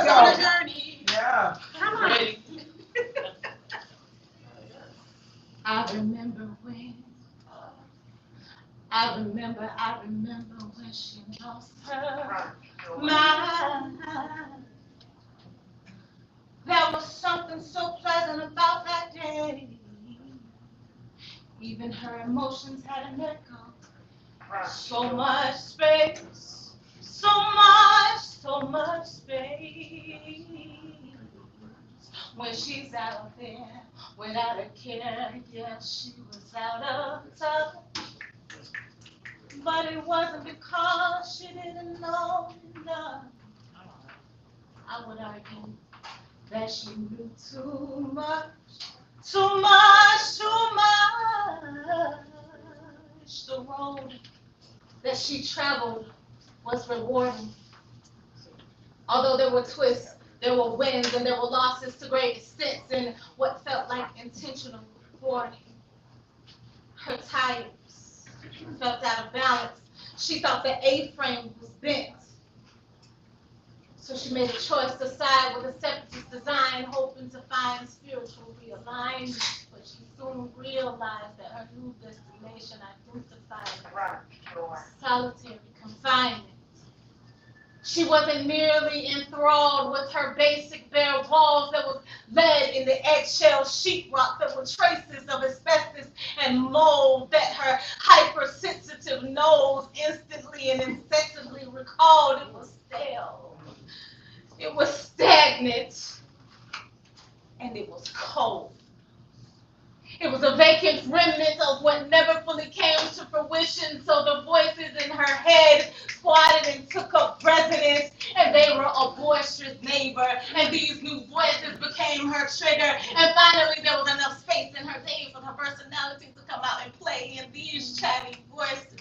on a journey. Yeah. Come on. Ready? I remember when she lost her mind. There was something so pleasant about that day. Even her emotions had an echo. So much space, so much space. When she's out there without a care, yeah, she was out of touch. But it wasn't because she didn't know enough. I would argue that she knew too much, too much, too much. The road that she traveled was rewarding. Although there were twists, there were wins, and there were losses to great extents in what felt like intentional boarding. Her tires felt out of balance. She thought the A-frame was bent. So she made a choice to side with a separatist design, hoping to find spiritual realignment. But she soon realized that her new destination identified solitary confinement. She wasn't merely enthralled with her basic bare walls that was led in the eggshell sheetrock that were traces of asbestos and mold that her hypersensitive nose instantly and incessantly recalled. It was stale. It was stagnant. And it was cold. It was a vacant remnant of what never fully came to fruition, so the voices in her head squatted and took up residence, and they were a boisterous neighbor, and these new voices became her trigger, and finally there was enough space in her day for her personality to come out and play, and these chatty voices,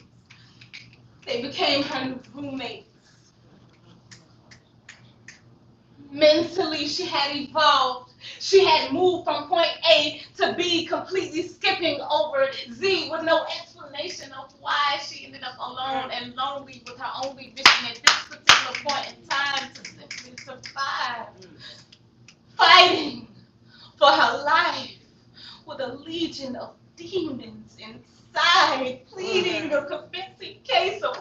they became her new roommates. Mentally, she had evolved. She had moved from point A to B, completely skipping over Z with no explanation of why she ended up alone and lonely with her only mission at this particular point in time to simply survive. Fighting for her life with a legion of demons inside, pleading a convincing case of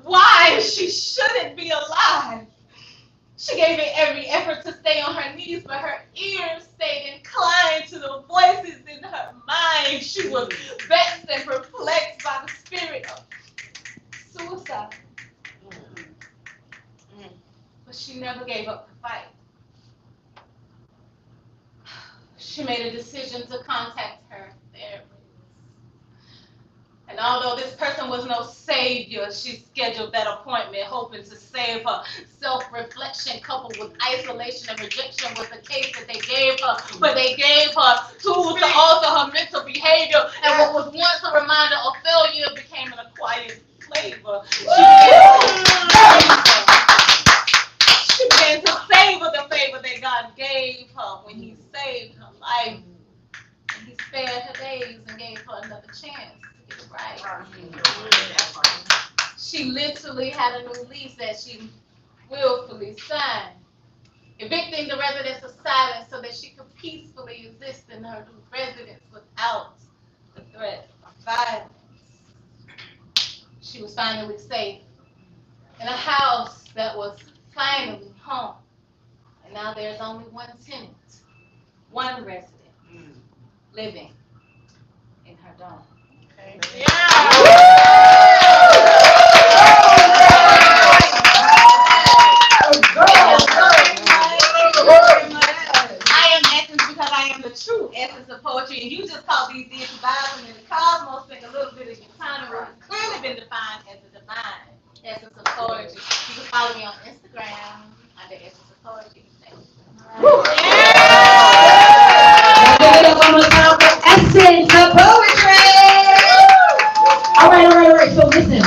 why she shouldn't be alive. She gave it every effort to stay on her knees, but her ears stayed inclined to the voices in her mind. She was vexed and perplexed by the spirit of suicide. But she never gave up the fight. She made a decision to contact her therapist. And although this person was no savior, she scheduled that appointment hoping to save her. Self-reflection coupled with isolation and rejection was the case that they gave her, but they gave her tools to alter her mental behavior, and what was once a reminder of failure became an acquired flavor. She began to savor the favor that God gave her when He saved her life, and He spared her days and gave her another chance. Right. She literally had a new lease that she willfully signed, evicting the residents of silence so that she could peacefully exist in her new residence without the threat of violence. She was finally safe in a house that was finally home. And now there's only one tenant, one resident living in her dome. Yeah. I am essence because I am the true essence of poetry, and you just call these deities vibing in the cosmos, think a little bit of your time, and it's clearly been defined as the divine essence of poetry. You can follow me on Instagram under Essence of Poetry. Essence of poetry. All right. So listen,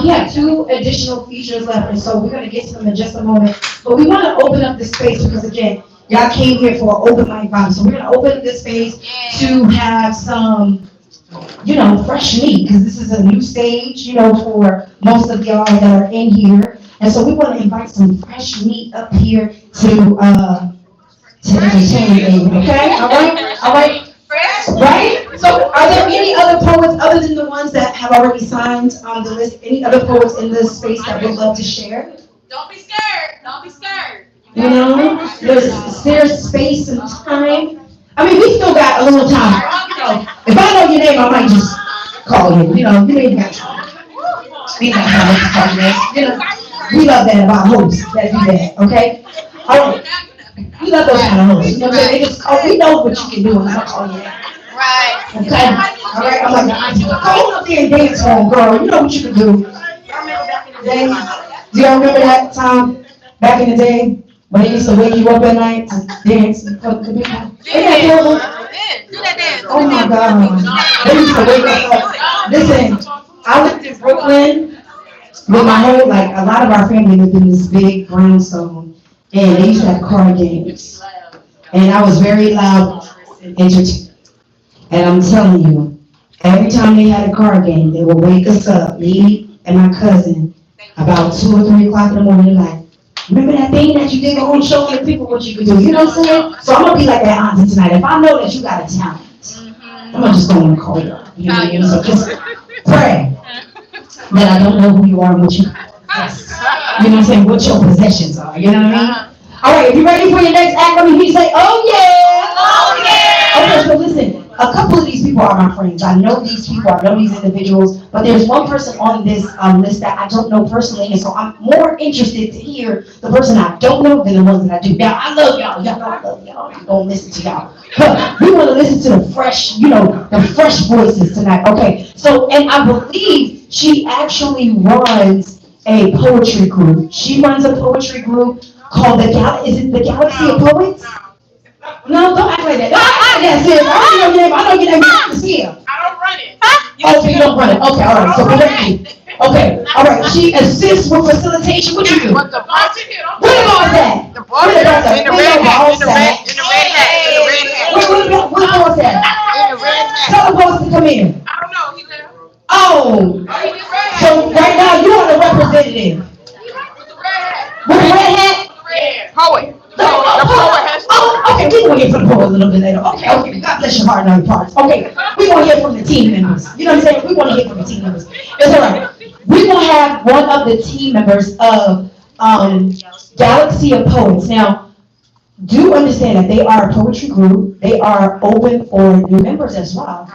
we have 2 additional features left, and so we're going to get to them in just a moment. But we want to open up this space because, again, y'all came here for an open mic vibe. So we're going to open this space to have some, fresh meat, because this is a new stage, for most of y'all that are in here. And so we want to invite some fresh meat up here to entertain you, okay? All right. Right? So are there any other poets other than the ones that have already signed on the list? Any other poets in this space that would love to share? Don't be scared. Don't be scared. You know, there's space and time. I mean, we still got a little time. You know, if I know your name, I might just call you. You know, you ain't got time. We ain't got time to call you. You know, we love that about hosts that do that. Okay. All right. We love those kind of hosts. You know what I'm saying? They just call. We know what you can do, and I'm calling you that. Right. Okay. All right. I'm like, go up there and dance for him, girl. You know what you can do. Do y'all remember that time back in the day when they used to wake you up at night to dance for the people? Ain't that horrible? Do that dance. Oh my God. They used to wake us up. Listen, I lived in Brooklyn with my whole, like, a lot of our family lived in this big brownstone, and they used to have card games. And I was very loud and entertaining. And I'm telling you, every time they had a card game, they would wake us up, me and my cousin, about 2 or 3 o'clock in the morning, like, remember that thing that you did on showing the people what you could do? You know what I'm saying? So I'm gonna be like that auntie tonight. If I know that you got a talent, I'm gonna just go and call you up. You know what I mean? So just pray that I don't know who you are and what you got. Yes. You know what I'm saying? What your possessions are. You know what I mean? All right, if you're ready for your next act, let me hear you say, oh yeah! Oh yeah! Okay, so listen, a couple of these people are my friends. I know these people, I know these individuals, but there's one person on this list that I don't know personally, and so I'm more interested to hear the person I don't know than the ones that I do. Now, I love y'all. Y'all know I love y'all. I'm going to listen to y'all. But we want to listen to the fresh, the fresh voices tonight. Okay, so, and I believe she actually runs a poetry group. She runs a poetry group called is it the Galaxy of Poets? No, don't act like that. Don't act like that, sis. I don't know your name. I know your name. I can see her. I don't run it. Okay, you don't run it. Okay, all right. So correct me. Okay, all right. She assists with facilitation. What you do? What the boss? Where the boss at? The boss in the red hat. In the red hat. Where the boss at? In the red hat. Tell the boss to come in. I don't know. He left. Oh, so right now you are the representative. With the red hat. With the red hat? Red. Poet. The poet has Okay, we're gonna hear from the poet a little bit later. Okay, God bless your heart and all your parts. Okay, we're gonna hear from the team members. You know what I'm saying? We wanna hear from the team members. It's all right. We're gonna have one of the team members of Galaxy of Poets. Now, do understand that they are a poetry group. They are open for new members as well.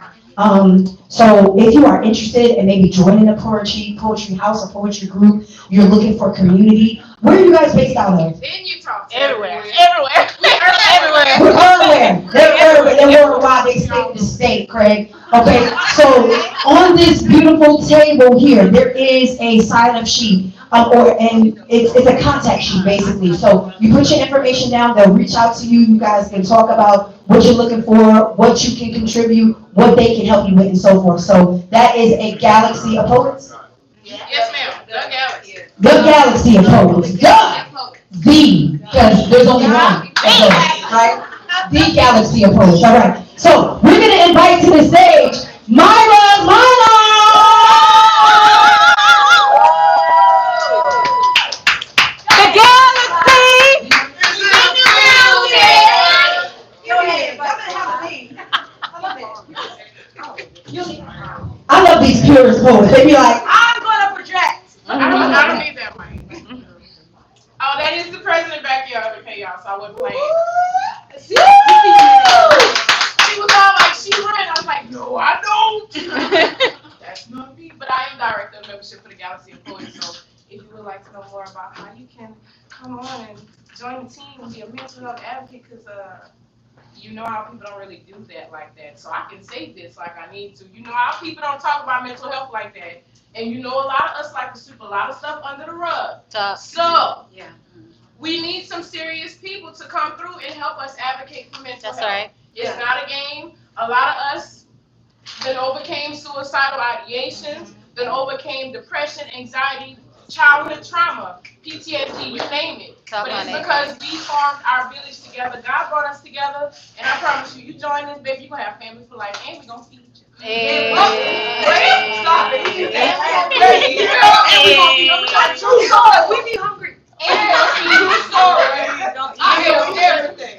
So if you are interested in maybe joining a poetry house or poetry group, you're looking for community. Where are you guys based out of? In Utah. everywhere. We're everywhere. They're everywhere. They're worldwide. They stay in the state, Craig. Okay, so on this beautiful table here, there is a sign-up sheet. And it's a contact sheet basically. So you put your information down, they'll reach out to you. You guys can talk about what you're looking for, what you can contribute, what they can help you with, and so forth. So that is a Galaxy of Poets. Yes, ma'am. The Galaxy. The Galaxy of Poets. Because there's only one. Right? The Galaxy of Poets. All right. So we're gonna invite to the stage Myra. I love these purist poets. They be like, I'm gonna project. I don't need that mic. Oh, that is the president back here. Okay, y'all. So I wasn't playing. She was all like, she ran. I was like, no, I don't. That's not me. But I am director of membership for the Galaxy of Poets. So if you would like to know more about how you can come on and join the team and be a mental health advocate, because you know how people don't really do that like that. So I can say this like I need to. You know how people don't talk about mental health like that. And you know a lot of us like to sweep a lot of stuff under the rug. So we need some serious people to come through and help us advocate for mental health. That's right. It's not a game. A lot of us then overcame suicidal ideations, then overcame depression, anxiety, childhood trauma, PTSD, you name it. But it's because we formed our village together. God brought us together, and I promise you, you join this, baby, you're going to have family for life, and we're going to feed you. Hey. Stop it. True story. We be hungry. True story. I hear everything.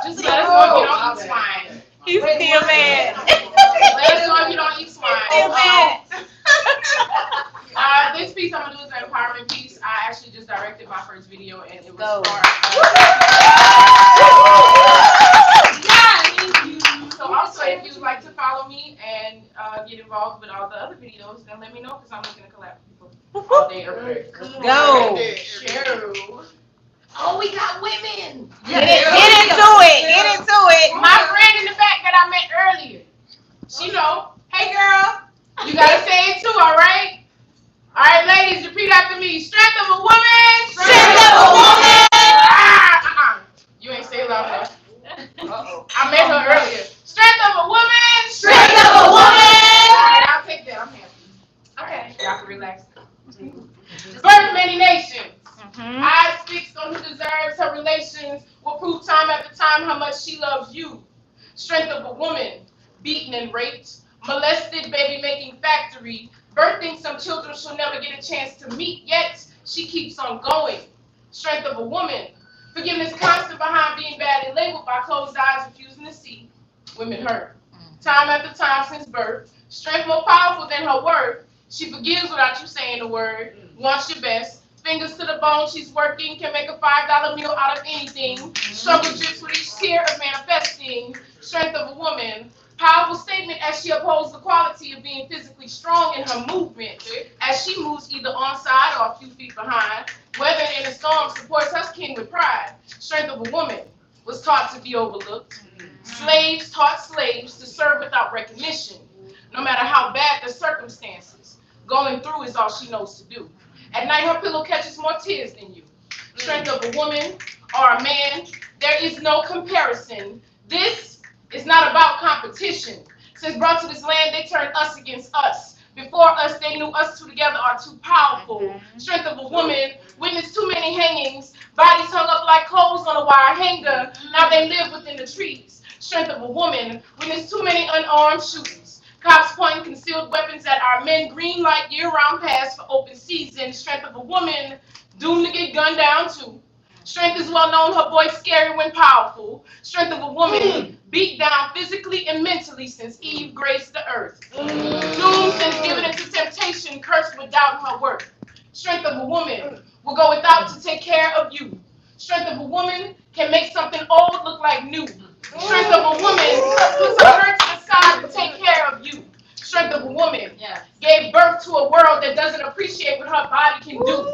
Just let us know if you don't eat swine. He's still mad. Let us know if you don't eat swine. Still mad. This piece I'm gonna do is an empowerment piece. I actually just directed my first video, and it was Go. for. So also, if you'd like to follow me and get involved with all the other videos, then let me know because I'm looking to collab with people all day, every day. Go. Oh, we got women. Get into it. My friend in the back that I met earlier. She know. Hey, girl. You gotta say it too, all right? All right, ladies, repeat after me. Strength of a woman. Strength of a woman. You ain't say it loud enough. I met her earlier. Strength of a woman. Strength of a woman. All right, I'll take that. I'm happy. Okay. Y'all can relax. Birth many nations. Eyes fixed on who deserves her relations will prove time after time how much she loves you. Strength of a woman, beaten and raped, molested baby-making factory, birthing some children she'll never get a chance to meet, yet she keeps on going. Strength of a woman, forgiveness constant behind being badly labeled by closed eyes refusing to see. Women hurt. Time after time since birth, strength more powerful than her word. She forgives without you saying the word, wants your best. Fingers to the bone, she's working, can make a $5 meal out of anything. Struggle drips with each tear of manifesting. Strength of a woman. Powerful statement as she upholds the quality of being physically strong in her movement. As she moves either on side or a few feet behind. Weather in a storm supports her king with pride. Strength of a woman was taught to be overlooked. Slaves taught slaves to serve without recognition. No matter how bad the circumstances, going through is all she knows to do. At night, her pillow catches more tears than you. Strength of a woman or a man, there is no comparison. This is not about competition. Since brought to this land, they turned us against us. Before us, they knew us two together are too powerful. Strength of a woman, witnessed too many hangings. Bodies hung up like clothes on a wire hanger. Now they live within the trees. Strength of a woman, witnessed too many unarmed shootings. Cops pointing concealed weapons at our men. Green light year-round pass for open season. Strength of a woman, doomed to get gunned down too. Strength is well known, her voice scary when powerful. Strength of a woman, beat down physically and mentally since Eve graced the earth. Doomed since given into temptation, cursed with doubt her worth. Strength of a woman, will go without to take care of you. Strength of a woman can make something old look like new. Strength of a woman puts her hurt to the side to take care of you. Strength of a woman gave birth to a world that doesn't appreciate what her body can do.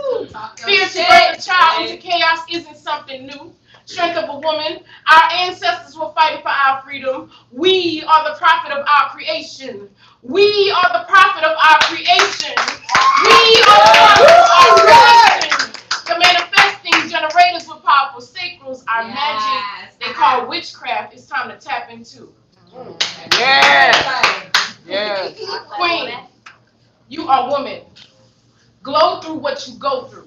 Fear to birth a child into chaos isn't something new. Strength of a woman, our ancestors were fighting for our freedom. We are the prophet of our creation. We are the prophet of our creation. We are the prophet of our creation. The manifesting generators with powerful sacrals, our magic they call witchcraft. It's time to tap into. Yes. Yes. Queen, you are woman. Glow through what you go through.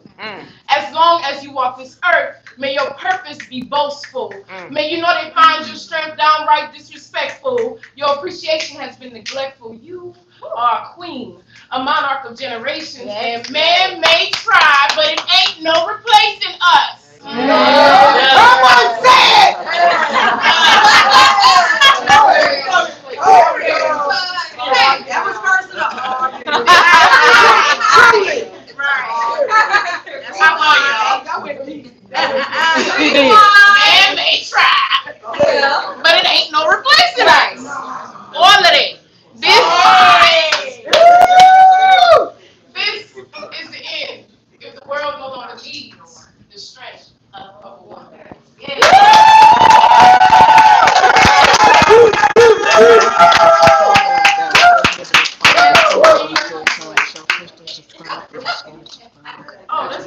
As long as you walk this earth, may your purpose be boastful. May you know they find your strength downright disrespectful. Your appreciation has been neglectful. You are a queen, a monarch of generations. And man may try, but it ain't no replacing us. Come on, say it. That was personal. That's how long man may try, but it ain't no replacing us. All of it. This is the end. If the world no longer needs the strength of a woman. Oh, that's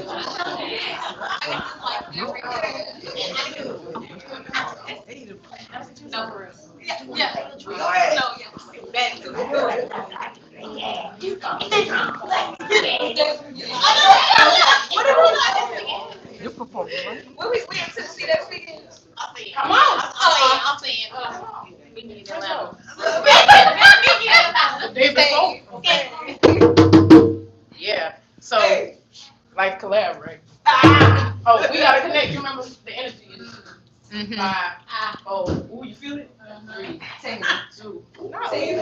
You perform, right? We went to see that weekend. Yeah. So, like collaborate. Oh, we gotta connect. You remember the energy is 5, 4. Ooh, you feel it? 3, 2. No. Go ahead,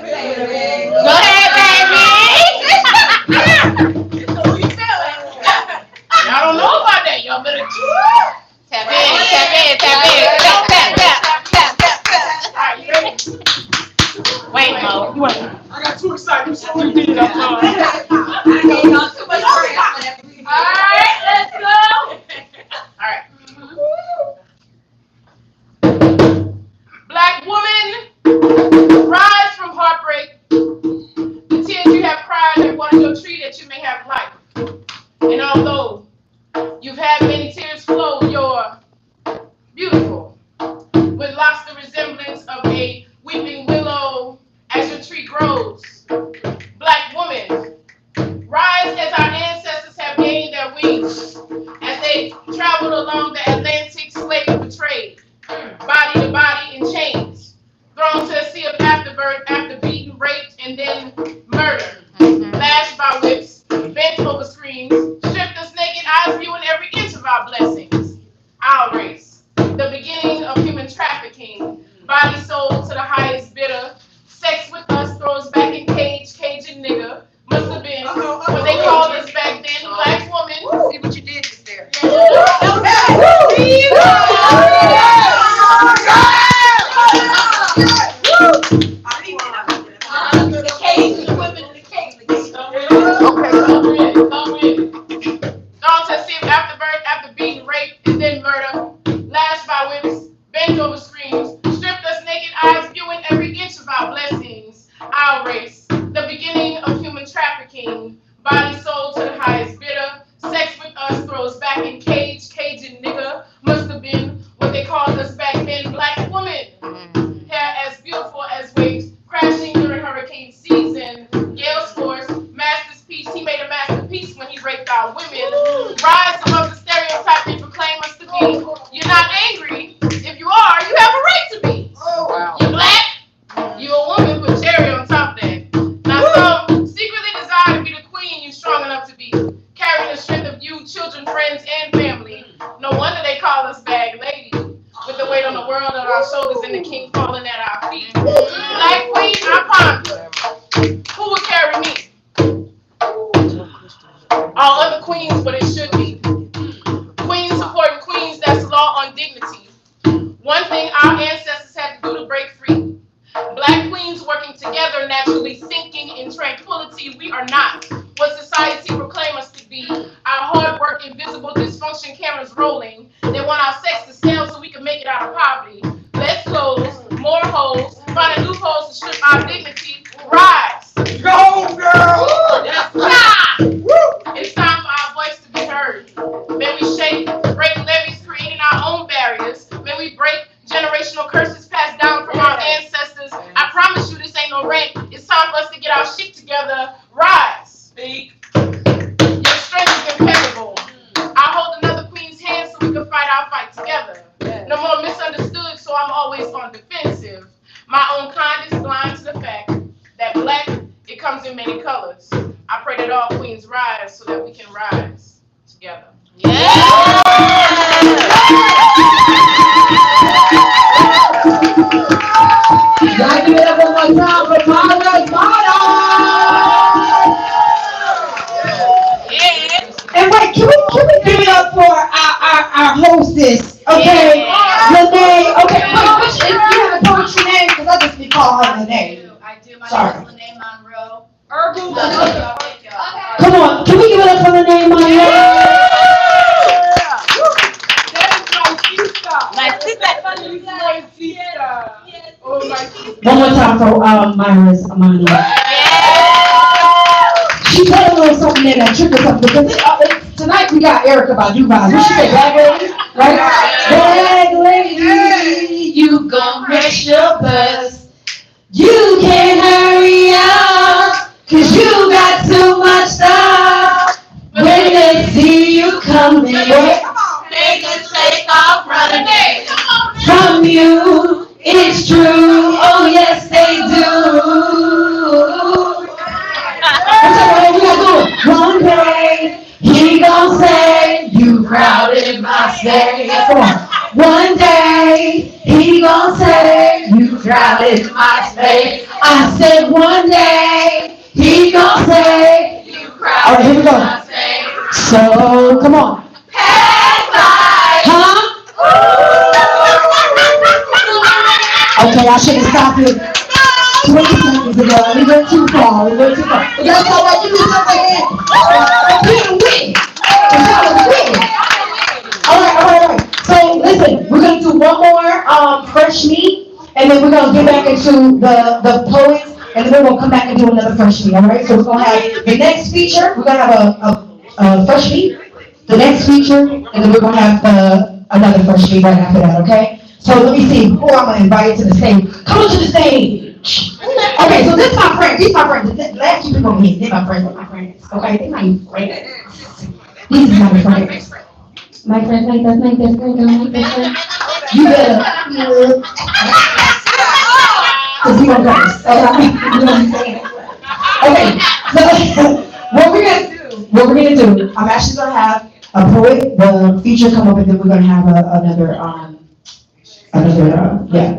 So we feel it. Y'all don't know about that. Y'all better Tap in. Alright, you ready? Wait, Mo. I got too excited. You did it. I'm sorry. Alright, let's go. Alright. Black woman, rise from heartbreak. The tears you have cried have watered your tree that you may have life. And although you've had many tears flow, you're beautiful, with locks the resemblance of a weeping willow as your tree grows. Black woman, rise as our ancestors have gained their wings, as they traveled along the Atlantic slave trade, body to body in chains, thrown to a sea of afterbirth after beaten, raped, and then murdered, lashed by whips, bent over screens, stripped us naked, eyes viewing every inch of our blessings. Our race, the beginning of human trafficking, body sold to the highest bidder, sex with us throws back in cage, caging nigga, must have been what they called us back then, black woman. See what you did just there. Gone to a sea of afterbirth after being raped and then murder, lashed by whips, bent over screens, stripped us naked, eyes viewing every inch of our blessings. Our race, the beginning of human trafficking, body sold to the highest bidder, sex with us throws back in cage, caging nigga, must have been what they called us back then, black woman. Hair as beautiful as waves, crashing during hurricane season, Yale's force, master's piece, he made a masterpiece when he raped our women. Rise above the stereotype they proclaim us to be. You're not angry. If you are, you have a right to be. You're black. You a woman, put cherry on top of that. Now some secretly desire to be the queen you strong enough to be. Carrying the strength of you, children, friends, and family. No wonder they call us bag lady. With the weight on the world on our shoulders and the king falling at our feet. Black queen, I ponder. Who would carry me? All other queens, but it should be. Queens supporting queens, that's law on dignity. One thing our ancestors had to do to break free. Black queens working together, naturally sinking in tranquility. We are not what society proclaims us to be. Our hard work, invisible dysfunction, cameras rolling. They want our sex to sell so we can make it out of poverty. Less clothes, more holes, finding loopholes to strip our dignity. Rise. Go, girl! It's time for our voice to be heard. May we shake, break levees, creating our own barriers. May we break generational curses passed down from our ancestors. I promise you this ain't no rant. It's time for us to get our shit together. Rise. Speak. Your strength is impeccable. I hold another queen's hand so we can fight our fight together. No more misunderstood, so I'm always on defensive. My own kind is blind to the fact that black, it comes in many colors. I pray that all queens rise so that we can rise together. Y'all give it up one more time for Mara's Mara. And wait, can we give it up for our hostess? Okay, Lene. Okay, wait, which if you have a poetry name, because I just be calling her Lene. I do. My Sorry. name is Lene Monroe. Come on, can we give it up for Lene Monroe? One more time for Myra's Amanda. She put a little something in that trigger something because tonight we got Erica Badu vibes. What she say, Black Lady? Right? Black Lady, you gon' rush your bus. You can't hurry up, cause you got too much stuff. When they see you coming, they can take off running from you. It's true, oh yes they do. We gotta do it. One day gon' say you crowded my space. Come on. One day he gon' say you crowded my space. I said one day he gon' say you crowded. All right, here we go. So come on. Huh? Okay, I should have stopped it 20 seconds ago. We went too far. But that's all right. You do something like that. Being witty. All right. So listen, we're gonna do one more fresh meat, and then we're gonna get back into the poets, and then we're gonna come back and do another fresh meat. All right. So we're gonna have the next feature. We're gonna have a fresh meat, the next feature, and then we're gonna have another fresh meat right after that. Okay. So let me see who I'm gonna invite to the stage. Come on to the stage. Okay. So this is my friend. These my friends. The last two people here, they're my friends. They're my friends. Okay. They're my friends. These are my friends. My friend, like this, like this, like this. You better, because you don't go. Okay, so what we're gonna do, I'm actually gonna have a poet, the feature come up, and then we're gonna have another, we're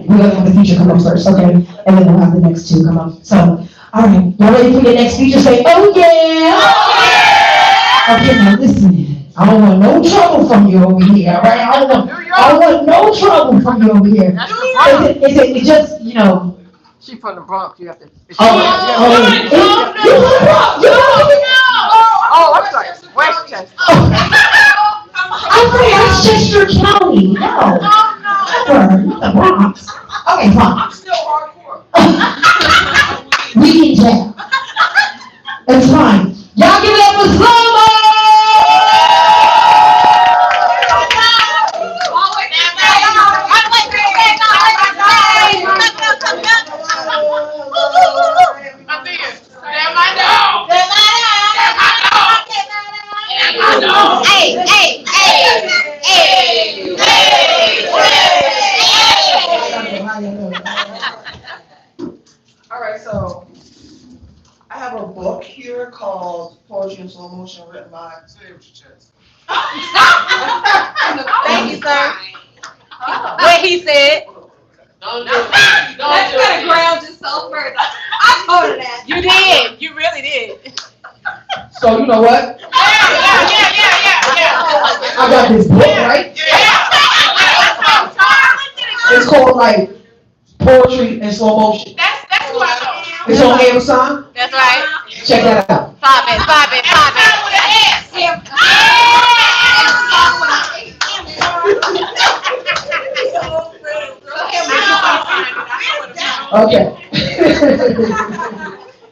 gonna have the feature come up first, okay? And then we'll have the next two come up. So, all right, y'all ready for your next feature? Say, oh yeah! Okay, now listen. I don't want no trouble from you over here, all right? I don't want no trouble from you over here. It just, you know. She from the Bronx. You have to. You from the Bronx? Oh, I'm sorry. Westchester. I'm from Westchester County. No. Never. Not the Bronx. Okay, fine. I'm still hardcore. We can jam. That's fine. Y'all give it up for Slow-Mo! All right, so I have a book here called Poetry in Slow Motion, written by. Thank you, sir. What he said. That's gonna ground yourself first. I told her that. You did. You really did. So you know what? Yeah. I got this book, right? It's called like Poetry in Slow Motion. That's who I know. It's on Amazon. That's right. Check that out. Pop it. Okay.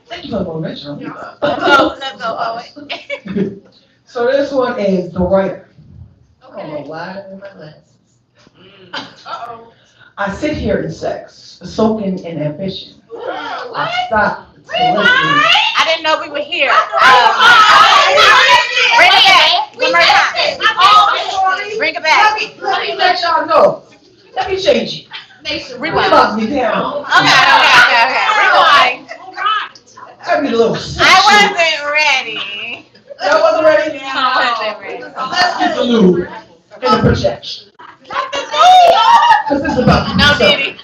Thank you for the motivation. Let's go. So this one is The Writer. I don't know why I in my glasses. Uh-oh. I sit here in sex, soaking in ambition. I stop to listen. I didn't know we were here. Bring it back. One more time. Bring it back. Let me let y'all know. Let me change it. Rewind. Knock me down. Okay. Rewind. I'll be a little. I wasn't ready. Y'all wasn't ready? I wasn't ready. Let's get the lube and the projection. Because this is about No, Diddy.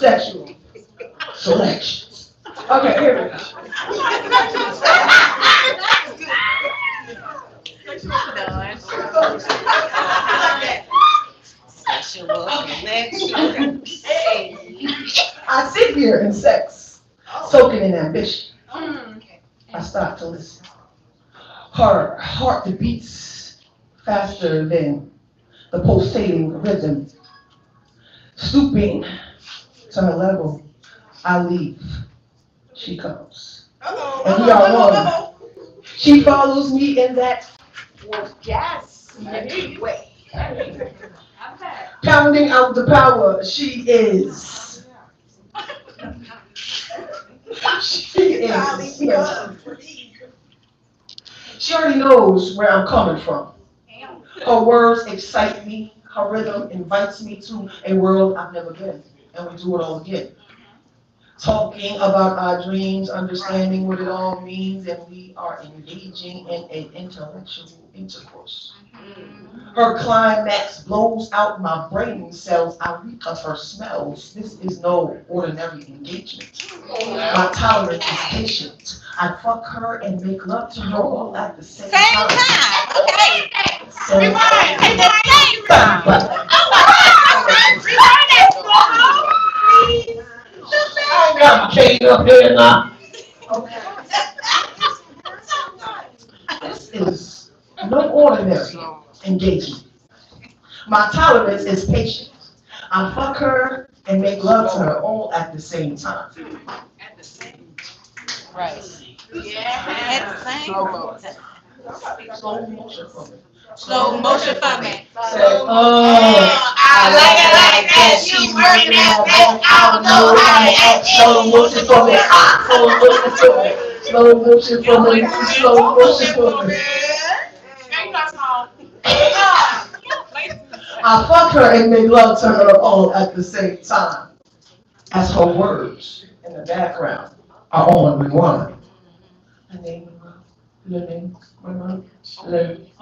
sexual selections. Okay, here we go. I sit here in sex, soaking in ambition. I stop to listen. Her heart beats faster than the pulsating rhythm. Stooping to her level, I leave. She comes. And we are one. She follows me in that orgasmic way. Pounding out the power, she is. She is. She already knows where I'm coming from. Her words excite me. Her rhythm invites me to a world I've never been. And we do it all again. talking about our dreams, understanding what it all means, and we are engaging in an intellectual intercourse. Her climax blows out my brain cells. I reek of her smells. This is no ordinary engagement. My tolerance is patient. I fuck her and make love to her all at the same time. Okay. So, At the same time. I got my cane up here now. Okay. This is no ordinary engagement. My tolerance is patient. I fuck her and make love to her all at the same time. Right. Yeah. At the same time. Slow motion for me. Slow motion for me. Say, oh, I like it like that. She's working at that. I don't know how to act. Slow motion for me. Slow motion for me. Slow motion for me. Slow motion for me. I fuck her and make love to her all at the same time. As her words in the background are on rewind. Her name, your name, my mom,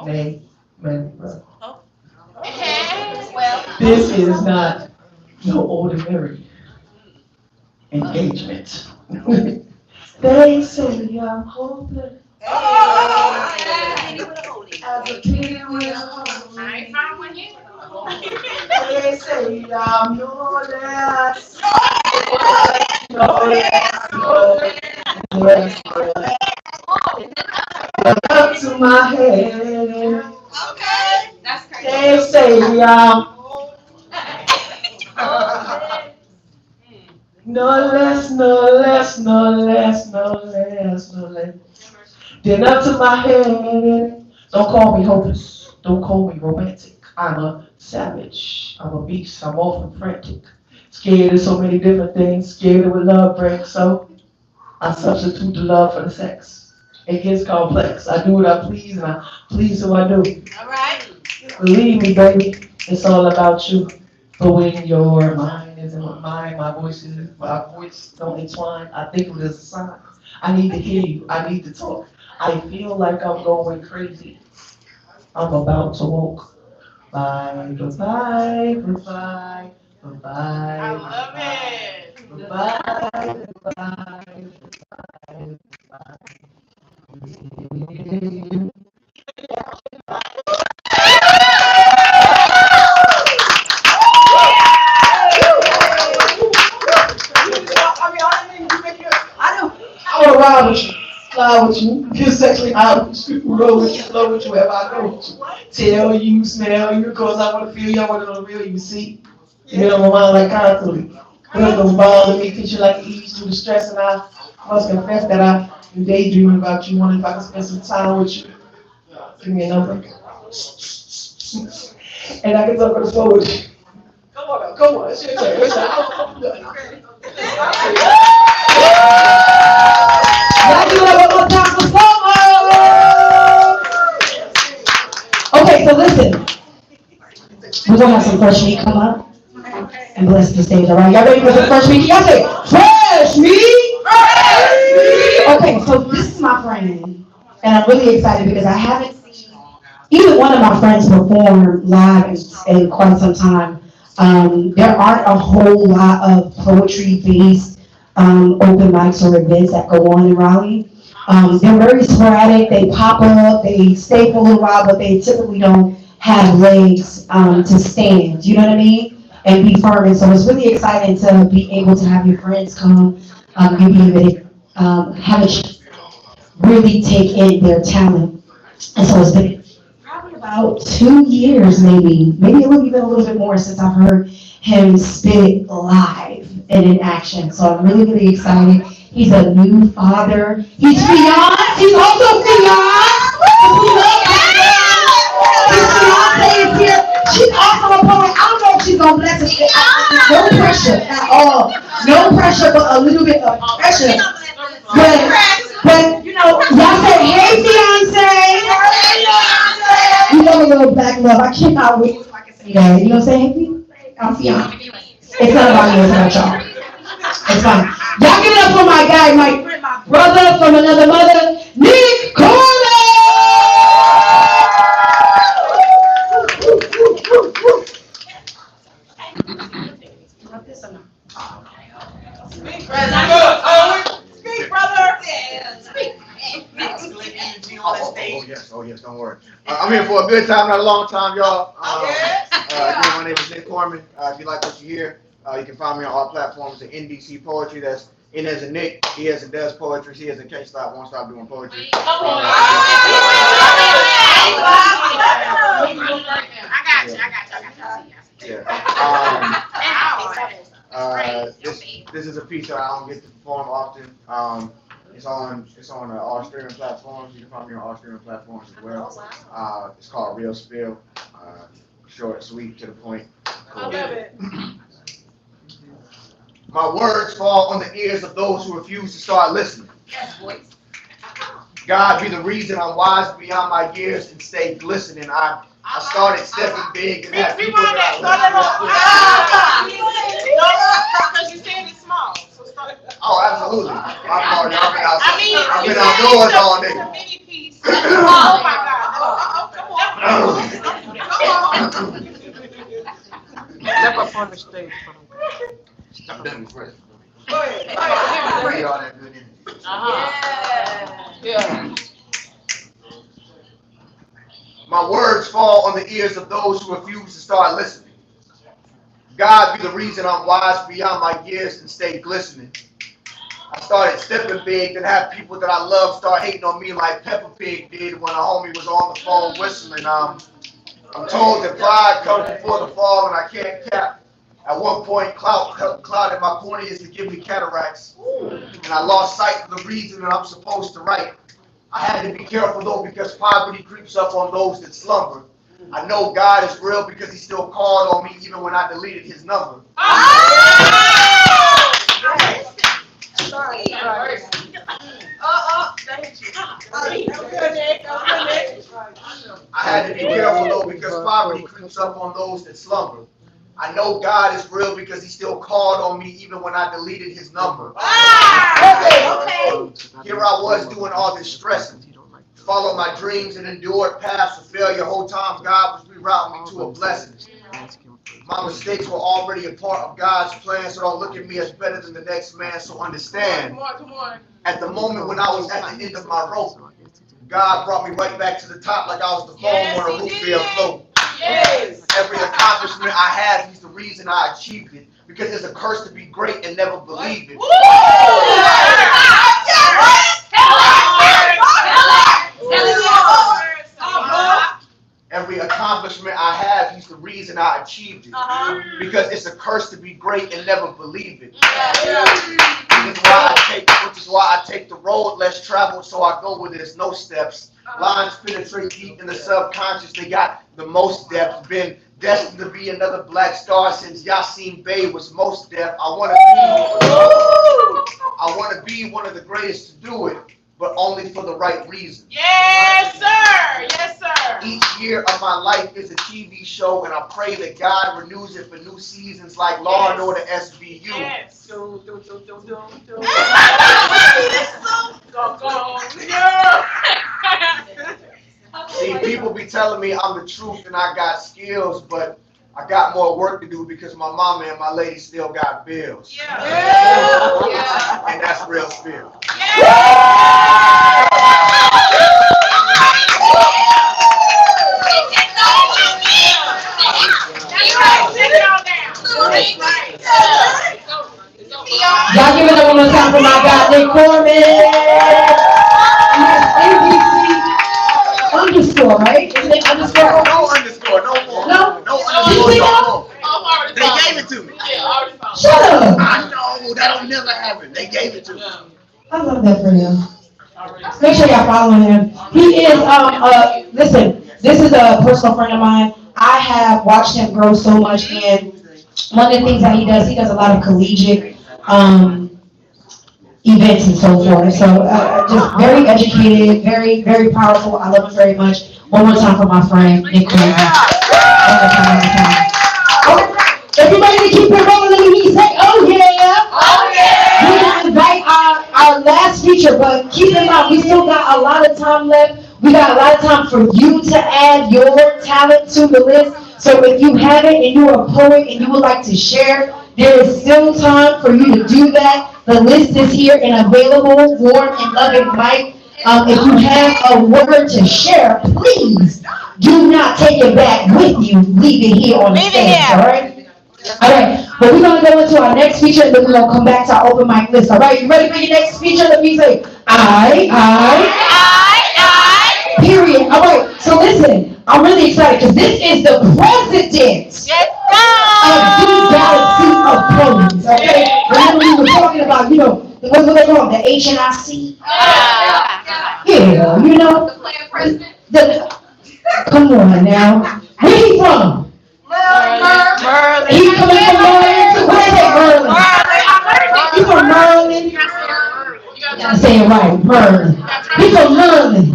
name, man. This is not no ordinary engagement. They say I'm hopeless. As a kid with a home. I ain't found one yet. They say I'm your last. Your last. Up to my head. Okay. That's crazy. They say I'm no less, no less, no less, no less, no less. Then up to my head. Don't call me hopeless. Don't call me romantic. I'm a savage. I'm a beast. I'm often frantic. Scared of so many different things. Scared of what love brings. So I substitute the love for the sex. It gets complex. I do what I please and I please who I do. All right. Believe me, baby, it's all about you. But when your mind isn't with mine, my voice don't entwine. I think of it as a sign. I need to hear you. I need to talk. I feel like I'm going crazy. I'm about to walk. Bye, goodbye, goodbye, goodbye. I love it. Goodbye, goodbye, goodbye. I want to ride with you, fly with you, get sexually high with you, roll with you, flow with you, wherever I go with you. Tell you, smell you, cause I want to feel you, I want to know the real you, see? You know my mind like constantly. But don't bother me, cause you like to ease through the stress, and I must confess that I've been daydreaming about you, wondering if I could spend some time with you. Give me a number. And I can talk on the phone with you. Come on, it's your turn. It's I'm done. Y'all do that one more time for Summer! Okay, so listen. We're gonna have some fresh meat come up and bless the stage, alright? Y'all ready for some fresh meat? Y'all say, fresh meat! Fresh meat! Okay, so this is my friend, and I'm really excited because I haven't seen either one of my friends perform live in quite some time. There aren't a whole lot of poetry-based open mics or events that go on in Raleigh. They're very sporadic. They pop up, they stay for a little while, but they typically don't have legs to stand. You know what I mean? And be firm. And so it's really exciting to be able to have your friends come, you be able to have a really take in their talent. And so it's been probably about 2 years, maybe even a little bit more since I've heard him spit live and in action. So I'm really, really excited. He's a new father. He's fiancé. He's also fiancé. His fiancé is here. She's also a poet. I don't know if she's gonna bless us. No pressure at all. No pressure, but a little bit of pressure. But you know, y'all say, hey, fiancé. You know a little black love. I cannot wait till I can say that. You know what I'm saying? I'm fiancé. It's not about me. It's about y'all. It's fine. Y'all give it up for my guy, my brother from another mother, Nick Coleman. Speak, brother. Speak, brother. Speak. Oh yes, don't worry. I'm here for a good time, not a long time, y'all. Again, my name is Nick Corman. If you like what you hear, you can find me on all platforms at NDC Poetry. That's N as in Nick, E as in does poetry, C as in can't stop, won't stop doing poetry. I got you. This is a piece that I don't get to perform often. It's on all streaming platforms. You can find me on all streaming platforms as well. It's called Real Spill. Short, sweet, to the point. I love it. My words fall on the ears of those who refuse to start listening. Yes, voice. God be the reason I'm wise beyond my years and stay glistening. I started stepping big and had people that Because you said it's small. So start. Oh, absolutely. My part, I've been I outdoors all day. mini piece. Oh my God. Come on. Step up on the stage. I'm done with Chris. Go ahead. See all that good energy. Yeah. My words fall on the ears of those who refuse to start listening. God be the reason I'm wise beyond my years and stay glistening. I started stepping big and had people that I love start hating on me like Peppa Pig did when a homie was on the phone whistling. I'm told that pride comes before the fall and I can't cap. At one point, cloud in my corneas to give me cataracts. And I lost sight of the reason that I'm supposed to write. I had to be careful though because poverty creeps up on those that slumber. I know God is real because he still called on me even when I deleted his number. I had to be careful though because poverty creeps up on those that slumber. I know God is real because he still called on me even when I deleted his number. Here I was doing all this stressing. Followed my dreams and endured paths of failure. Whole time God was rerouting me to a blessing. My mistakes were already a part of God's plan, so don't look at me as better than the next man. So understand, Come on. at the moment when I was at the end of my rope, God brought me right back to the top like I was the foam on a root beer afloat. Yes. Every accomplishment I had, he's the reason I achieved it. Because it's a curse to be great and never believe it. Every accomplishment I have, he's the reason I achieved it. Because it's a curse to be great and never believe it. Which is why I take the road less traveled, so I go where there's no steps. Lines penetrate deep in the subconscious. They got the most depth. Been destined to be another black star since Yasin Bey was most deaf. I want to be one of the greatest to do it, but only for the right reason. Yes, sir. Yes, sir. Each year of my life is a TV show, and I pray that God renews it for new seasons like Law and Order SVU. Yes. See, people be telling me I'm the truth and I got skills, but I got more work to do because my mama and my lady still got bills. Yeah. And that's real spill. Y'all give it up one more time for my guy, Nick Coleman. NBC underscore, right? Isn't it underscore? No underscore, no more. No? No underscore, no more. They gave it to me. Shut up. I know, that'll never happen. They gave it to me. I love that for him. Make sure y'all following him. He is, listen, this is a personal friend of mine. I have watched him grow so much, and one of the things that he does a lot of collegiate events and so forth. So just very educated, very, very powerful. I love him very much. One more time for my friend, Nick Coleman. One more time. Everybody keep it rolling. Let me say, oh yeah. Oh yeah. last feature, but keep in mind, we still got a lot of time left. We got a lot of time for you to add your talent to the list. So if you have it and you're a poet and you would like to share, there is still time for you to do that. The list is here and available, warm and loving mic. If you have a word to share, please do not take it back with you. Leave it here on the stage, all right? All right, but we're going to go into our next feature and then we're going to come back to our open mic list, all right? You ready for your next feature? Let me say, period. All right, so listen, I'm really excited because this is the president of the galaxy of poems, okay? Remember we were talking about, what do they call it, the HNIC? Yeah, come on now. Where he from? Merlin. He coming from Merlin too. Where is that, Merlin? He from Merlin. You gotta say it right, Merlin. He from Merlin.